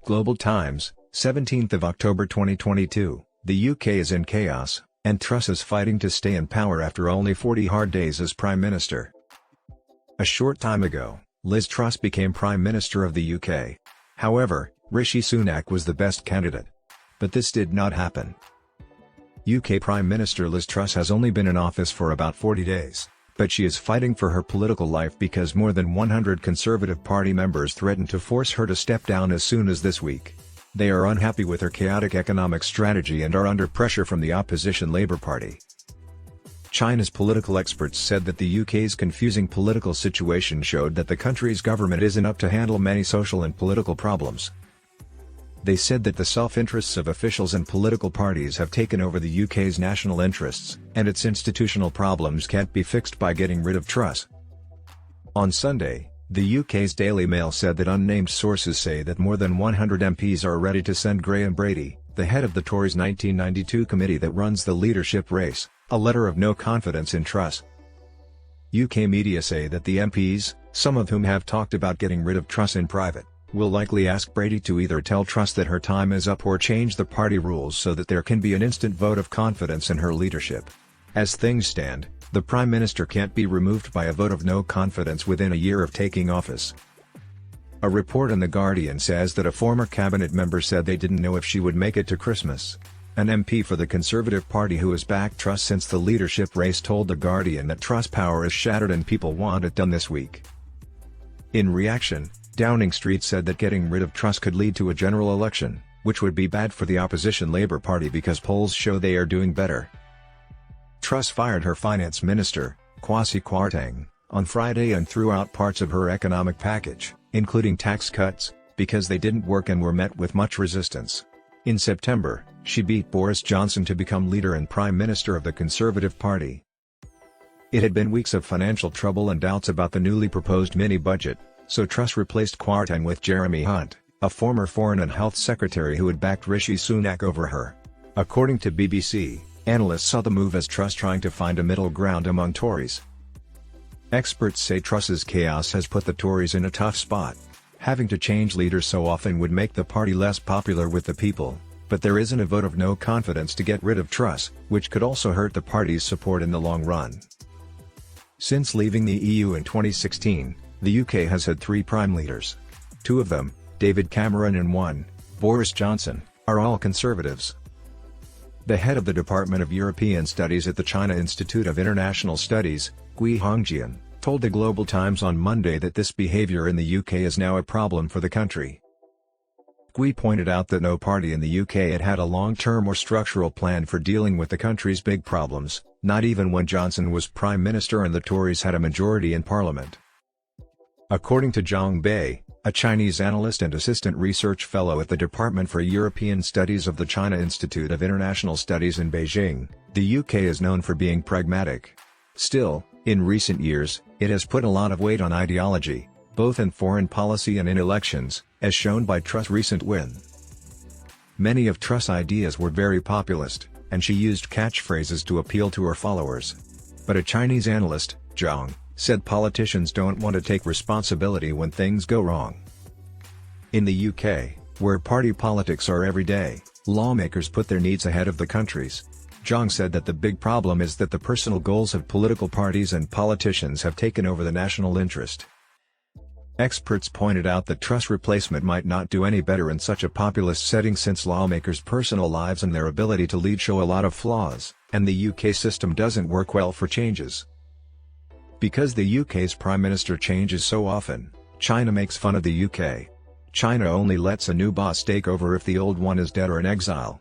Global Times, 17th of October 2022, the UK is in chaos, and Truss is fighting to stay in power after only 40 hard days as Prime Minister. A short time ago, Liz Truss became Prime Minister of the UK. However, Rishi Sunak was the best candidate. But this did not happen. UK Prime Minister Liz Truss has only been in office for about 40 days, but she is fighting for her political life because more than 100 Conservative Party members threatened to force her to step down as soon as this week. They are unhappy with her chaotic economic strategy and are under pressure from the opposition Labour Party. China's political experts said that the UK's confusing political situation showed that the country's government isn't up to handle many social and political problems. They said that the self-interests of officials and political parties have taken over the UK's national interests, and its institutional problems can't be fixed by getting rid of Truss. On Sunday, the UK's Daily Mail said that unnamed sources say that more than 100 MPs are ready to send Graham Brady, the head of the Tories' 1992 committee that runs the leadership race, a letter of no confidence in Truss. UK media say that the MPs, some of whom have talked about getting rid of Truss in private, will likely ask Brady to either tell Truss that her time is up or change the party rules so that there can be an instant vote of confidence in her leadership. As things stand, the Prime Minister can't be removed by a vote of no confidence within a year of taking office. A report in The Guardian says that a former cabinet member said they didn't know if she would make it to Christmas. An MP for the Conservative Party who has backed Truss since the leadership race told The Guardian that Truss' power is shattered and people want it done this week. In reaction, Downing Street said that getting rid of Truss could lead to a general election, which would be bad for the opposition Labour Party because polls show they are doing better. Truss fired her finance minister, Kwasi Kwarteng, on Friday and threw out parts of her economic package, including tax cuts, because they didn't work and were met with much resistance. In September, she beat Boris Johnson to become leader and Prime Minister of the Conservative Party. It had been weeks of financial trouble and doubts about the newly proposed mini-budget, so Truss replaced Kwarteng with Jeremy Hunt, a former Foreign and Health Secretary who had backed Rishi Sunak over her. According to BBC, analysts saw the move as Truss trying to find a middle ground among Tories. Experts say Truss's chaos has put the Tories in a tough spot. Having to change leaders so often would make the party less popular with the people, but there isn't a vote of no confidence to get rid of Truss, which could also hurt the party's support in the long run. Since leaving the EU in 2016, the UK has had 3 prime leaders. 2 of them, David Cameron and 1, Boris Johnson, are all Conservatives. The head of the Department of European Studies at the China Institute of International Studies, Gui Hongjian, told the Global Times on Monday that this behaviour in the UK is now a problem for the country. Gui pointed out that no party in the UK had had a long-term or structural plan for dealing with the country's big problems, not even when Johnson was Prime Minister and the Tories had a majority in Parliament. According to Zhang Bei, a Chinese analyst and assistant research fellow at the Department for European Studies of the China Institute of International Studies in Beijing, the UK is known for being pragmatic. Still, in recent years, it has put a lot of weight on ideology, both in foreign policy and in elections, as shown by Truss' recent win. Many of Truss' ideas were very populist, and she used catchphrases to appeal to her followers. But a Chinese analyst, Zhang, said politicians don't want to take responsibility when things go wrong. In the UK, where party politics are every day, lawmakers put their needs ahead of the country's. Zhang said that the big problem is that the personal goals of political parties and politicians have taken over the national interest. Experts pointed out that Truss' replacement might not do any better in such a populist setting since lawmakers' personal lives and their ability to lead show a lot of flaws, and the UK system doesn't work well for changes. Because the UK's Prime Minister changes so often, China makes fun of the UK. China only lets a new boss take over if the old one is dead or in exile.